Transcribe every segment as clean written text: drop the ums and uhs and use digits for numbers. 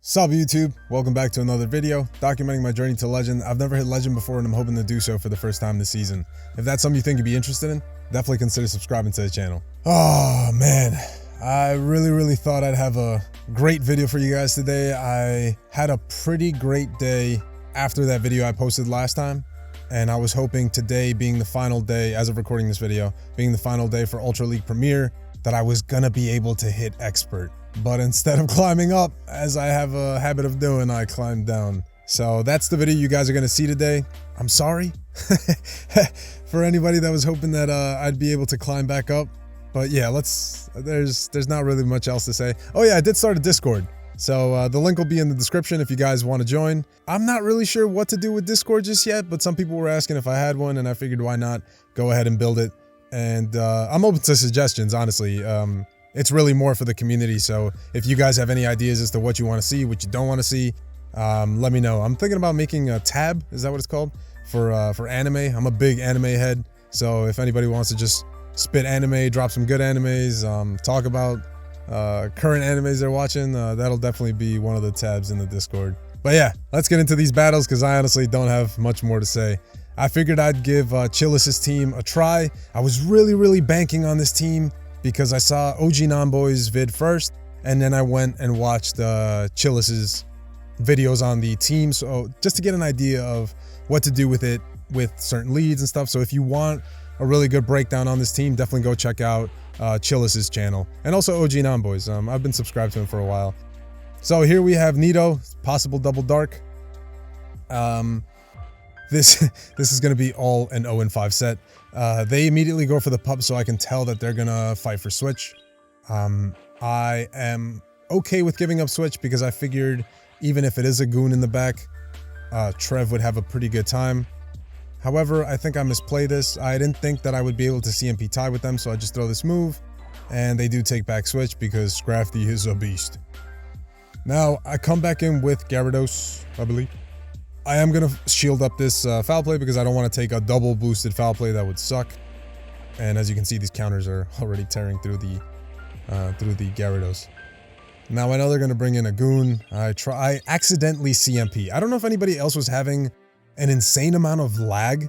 Sup YouTube, welcome back to another video documenting my journey to legend. I've never hit legend before and I'm hoping to do so for the first time this season. If that's something you think you'd be interested in, definitely consider subscribing to the channel. Oh man, I really thought I'd have a great video for you guys today. I had a pretty great day after that video I posted last time, and I was hoping today being the final day, as of recording this video, being the final day for Ultra League Premier, that I was gonna be able to hit expert. But instead of climbing up, as I have a habit of doing, I climbed down. So that's the video you guys are gonna see today. I'm sorry for anybody that was hoping that I'd be able to climb back up. But yeah, there's not really much else to say. Oh yeah, I did start a Discord. So the link will be in the description if you guys want to join. I'm not really sure what to do with Discord just yet, but some people were asking if I had one, and I figured why not go ahead and build it. And I'm open to suggestions, honestly. It's really more for the community, so if you guys have any ideas as to what you want to see, what you don't want to see, let me know. I'm thinking about making a tab, is that what it's called? For anime. I'm a big anime head, so if anybody wants to just spit anime, drop some good animes, talk about current animes they're watching, that'll definitely be one of the tabs in the Discord. But yeah, let's get into these battles, because I honestly don't have much more to say. I figured I'd give Chillis' team a try. I was really banking on this team, because I saw OGNamBoy's vid first, and then I went and watched Chillis' videos on the team, so just to get an idea of what to do with it with certain leads and stuff. So if you want a really good breakdown on this team, definitely go check out Chillis' channel, and also OGNamBoy's. I've been subscribed to him for a while. So here we have Nito, possible double dark. This is going to be all an 0-5 set. They immediately go for the pup, so I can tell that they're going to fight for switch. I am okay with giving up switch, because I figured even if it is a goon in the back, Trev would have a pretty good time. However, I think I misplay this. I didn't think that I would be able to CMP tie with them, so I just throw this move, and they do take back switch because Scrafty is a beast. Now, I come back in with Gyarados, I believe. I am going to shield up this foul play, because I don't want to take a double boosted foul play. That would suck. And as you can see, these counters are already tearing through the Gyarados. Now I know they're going to bring in a goon. I accidentally CMP. I don't know if anybody else was having an insane amount of lag.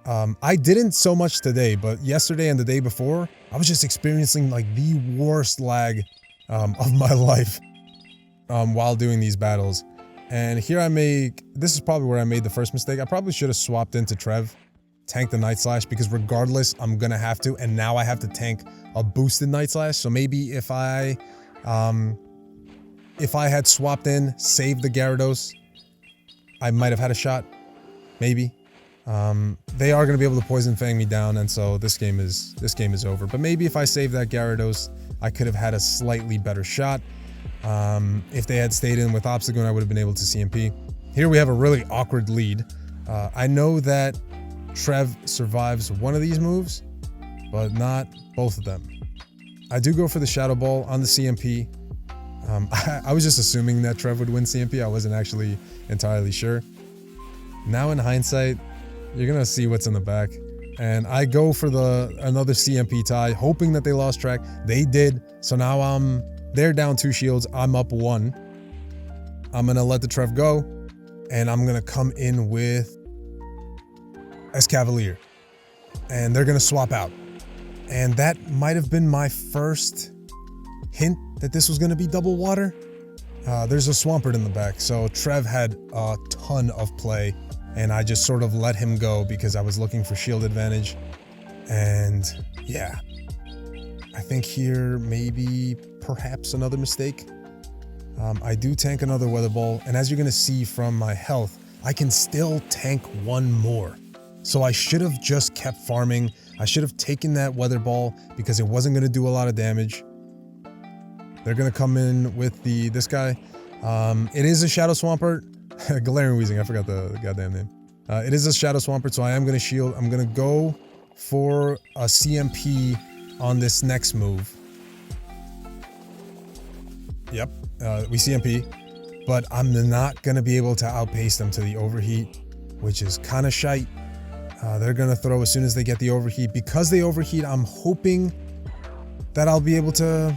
I didn't so much today, but yesterday and the day before, I was just experiencing like the worst lag of my life while doing these battles. And here this is probably where I made the first mistake. I probably should have swapped into Trev, tanked the Night Slash, because regardless, I'm gonna have to, and now I have to tank a boosted Night Slash. So maybe if I had swapped in, saved the Gyarados, I might have had a shot, maybe. They are gonna be able to Poison Fang me down, and so this game is over. But maybe if I saved that Gyarados, I could have had a slightly better shot. If they had stayed in with Obstagoon, I would have been able to CMP. Here we have a really awkward lead. I know that Trev survives one of these moves, but not both of them. I do go for the Shadow Ball on the CMP. I was just assuming that Trev would win CMP. I wasn't actually entirely sure. Now in hindsight, you're gonna see what's in the back. And I go for another CMP tie, hoping that they lost track. They did, so now they're down 2 shields, I'm up 1. I'm gonna let the Trev go, and I'm gonna come in with Escavalier. And they're gonna swap out. And that might have been my first hint that this was gonna be double water. There's a Swampert in the back, so Trev had a ton of play, and I just sort of let him go because I was looking for shield advantage. And yeah, I think here maybe perhaps another mistake. I do tank another Weather Ball, and as you're gonna see from my health, I can still tank one more. So I should have just kept farming. I should have taken that Weather Ball, because it wasn't gonna do a lot of damage. They're gonna come in with this guy. It is a Shadow Swampert. Galarian Weezing, I forgot the goddamn name. It is a Shadow Swampert, so I am gonna shield. I'm gonna go for a CMP on this next move. Yep, we CMP, but I'm not gonna be able to outpace them to the overheat, which is kind of shite. They're gonna throw as soon as they get the overheat. Because they overheat, I'm hoping that I'll be able to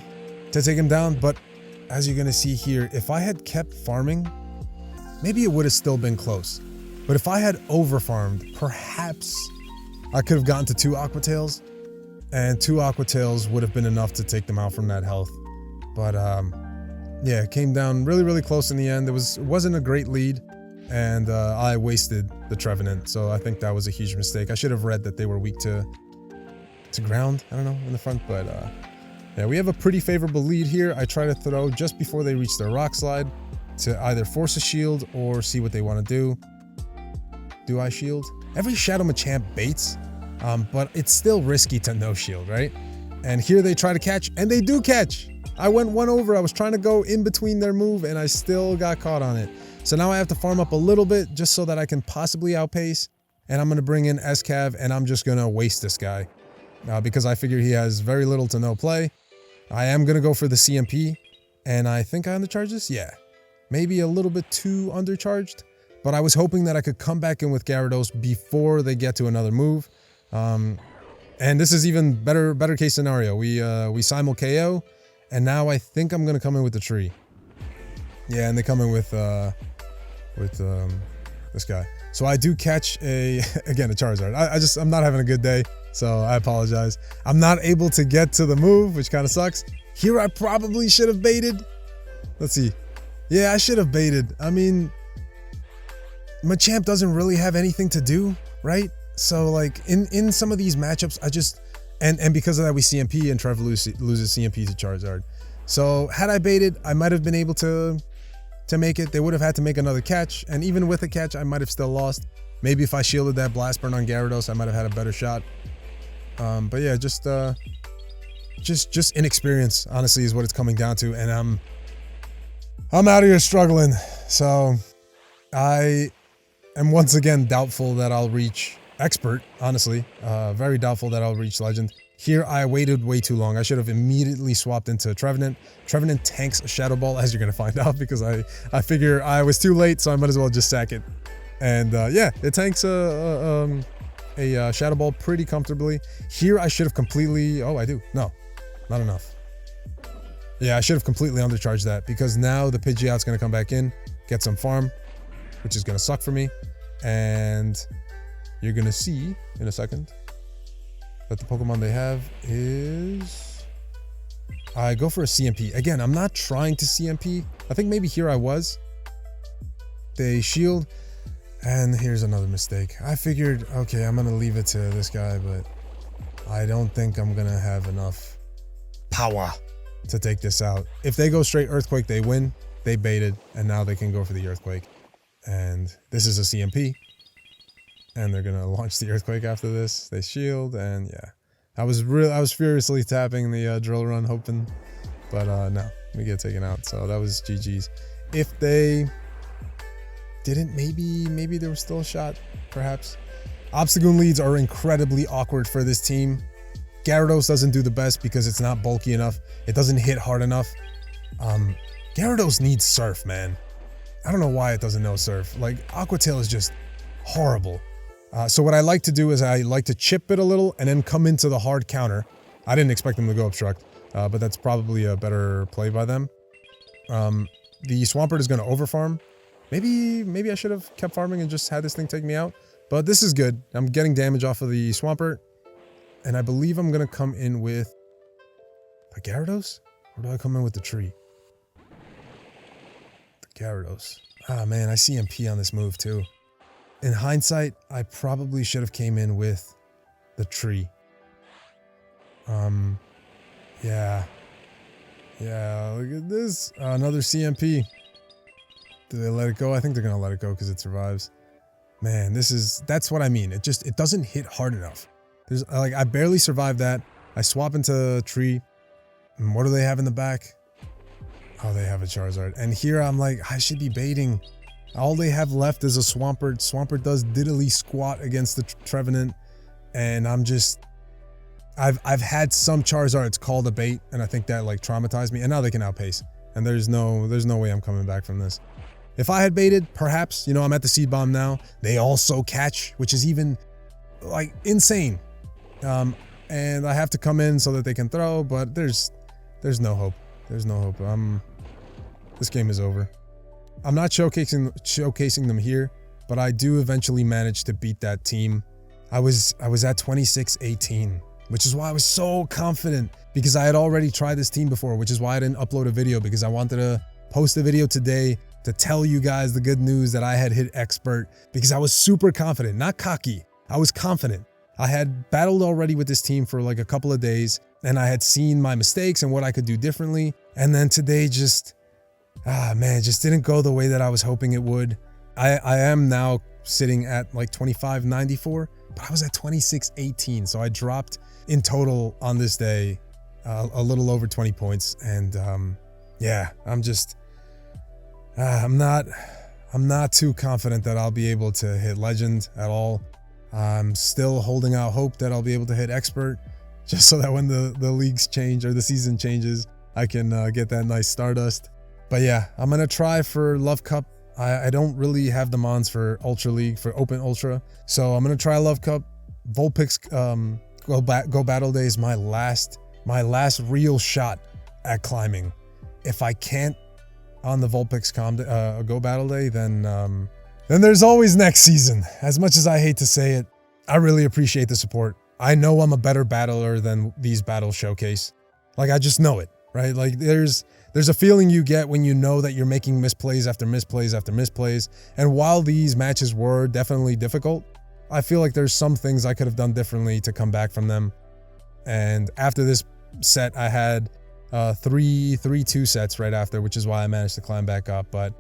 take him down, but as you're gonna see here, if I had kept farming, maybe it would have still been close. But if I had overfarmed, perhaps I could have gotten to 2 Aqua Tails, and 2 Aqua Tails would have been enough to take them out from that health. But yeah, it came down really, really close in the end. It wasn't a great lead, and I wasted the Trevenant, so I think that was a huge mistake. I should have read that they were weak to ground, I don't know, in the front, but yeah, we have a pretty favorable lead here. I try to throw just before they reach their rock slide to either force a shield or see what they want to do. Do I shield? Every Shadow Machamp baits, but it's still risky to no shield, right? And here they try to catch, and they do catch. I went 1 over. I was trying to go in between their move, and I still got caught on it. So now I have to farm up a little bit just so that I can possibly outpace. And I'm going to bring in SCAV, and I'm just going to waste this guy because I figure he has very little to no play. I am going to go for the CMP, and I think I undercharged this. Yeah, maybe a little bit too undercharged, but I was hoping that I could come back in with Gyarados before they get to another move. And this is even better case scenario. We simul KO, and now I think I'm going to come in with the tree. Yeah, and they come in with this guy. So I do catch again, a Charizard. I'm not having a good day, so I apologize. I'm not able to get to the move, which kind of sucks. Here I probably should have baited. Let's see. Yeah, I should have baited. I mean, Machamp doesn't really have anything to do, right? So like in some of these matchups, I just, and because of that we CMP and Trevor loses CMP to Charizard. So had I baited, I might have been able to make it. They would have had to make another catch, and even with a catch, I might have still lost. Maybe if I shielded that Blast Burn on Gyarados, I might have had a better shot. But yeah, just inexperience, honestly, is what it's coming down to, and I'm out here struggling. So I am once again doubtful that I'll reach Expert, honestly. Very doubtful that I'll reach Legend. Here, I waited way too long. I should have immediately swapped into Trevenant. Trevenant tanks a Shadow Ball, as you're going to find out, because I figure I was too late, so I might as well just sack it. And yeah, it tanks a Shadow Ball pretty comfortably. Here, I should have completely... Oh, I do. No, not enough. Yeah, I should have completely undercharged that, because now the Pidgeot's going to come back in, get some farm, which is going to suck for me. And you're going to see in a second that the Pokemon they have is... I go for a CMP. Again, I'm not trying to CMP. I think maybe here I was. They shield, and here's another mistake. I figured, okay, I'm gonna leave it to this guy, but I don't think I'm gonna have enough power to take this out. If they go straight Earthquake, they win. They baited, and now they can go for the Earthquake. And this is a CMP. And they're gonna launch the Earthquake after this. They shield, and yeah, I was furiously tapping the drill run, hoping, but no, we get taken out. So that was GG's. If they didn't, maybe there was still a shot, perhaps. Obstagoon leads are incredibly awkward for this team. Gyarados doesn't do the best because it's not bulky enough. It doesn't hit hard enough. Gyarados needs Surf, man. I don't know why it doesn't know Surf. Like, Aqua Tail is just horrible. So what I like to do is I like to chip it a little and then come into the hard counter. I didn't expect them to go Obstruct, but that's probably a better play by them. The Swampert is going to overfarm. Maybe I should have kept farming and just had this thing take me out. But this is good. I'm getting damage off of the Swampert. And I believe I'm going to come in with the Gyarados? Or do I come in with the tree? The Gyarados. Ah, man, I see MP on this move too. In hindsight, I probably should have came in with the tree. Yeah. Yeah, look at this. Another CMP. Do they let it go? I think they're going to let it go because it survives. Man, that's what I mean. It doesn't hit hard enough. I barely survived that. I swap into tree. And what do they have in the back? Oh, they have a Charizard. And here I'm like, I should be baiting. All they have left is a Swampert. Swampert does diddly squat against the Trevenant, and I've had some Charizards called a bait, and I think that like traumatized me. And now they can outpace, and there's no way I'm coming back from this. If I had baited, perhaps, you know, I'm at the Seed Bomb now. They also catch, which is even like insane. And I have to come in so that they can throw, but there's no hope. There's no hope. This game is over. I'm not showcasing them here, but I do eventually manage to beat that team. I was at 26-18, which is why I was so confident, because I had already tried this team before, which is why I didn't upload a video, because I wanted to post a video today to tell you guys the good news that I had hit expert, because I was super confident, not cocky. I was confident. I had battled already with this team for like a couple of days, and I had seen my mistakes and what I could do differently. And then today just, just didn't go the way that I was hoping it would. I am now sitting at like 25-94, but I was at 26-18. So I dropped in total on this day a little over 20 points. And yeah, I'm not too confident that I'll be able to hit legend at all. I'm still holding out hope that I'll be able to hit expert, just so that when the leagues change or the season changes, I can get that nice Stardust. But yeah, I'm going to try for Love Cup. I don't really have the mons for Ultra League, for Open Ultra. So I'm going to try Love Cup. Vulpix Go Battle Day is my last real shot at climbing. If I can't on the Vulpix Go Battle Day, then there's always next season. As much as I hate to say it, I really appreciate the support. I know I'm a better battler than these battles showcase. Like, I just know it, right? Like, there's a feeling you get when you know that you're making misplays after misplays after misplays. And while these matches were definitely difficult, I feel like there's some things I could have done differently to come back from them. And after this set, I had 3-2 sets right after, which is why I managed to climb back up. But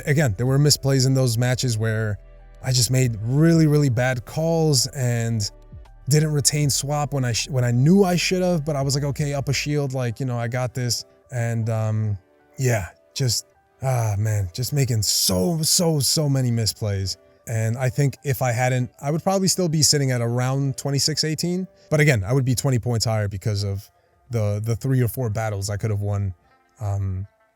again, there were misplays in those matches where I just made really, really bad calls and didn't retain swap when I knew I should have, but I was like, okay, up a shield, like, you know, I got this. And yeah, just making so many misplays. And I think if I hadn't, I would probably still be sitting at around 26-18. But again, I would be 20 points higher because of the 3 or 4 battles I could have won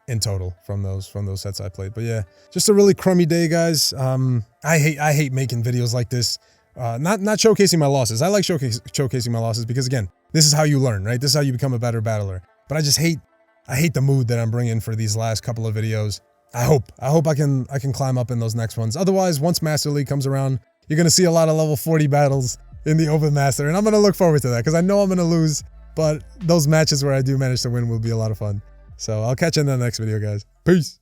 in total from those sets I played. But yeah, just a really crummy day, guys. I hate making videos like this. Not showcasing my losses. I like showcasing my losses because, again, this is how you learn, right? This is how you become a better battler. But I hate the mood that I'm bringing for these last couple of videos. I hope I can climb up in those next ones. Otherwise, once Master League comes around, you're going to see a lot of level 40 battles in the Open Master, and I'm going to look forward to that because I know I'm going to lose, but those matches where I do manage to win will be a lot of fun. So I'll catch you in the next video, guys. Peace.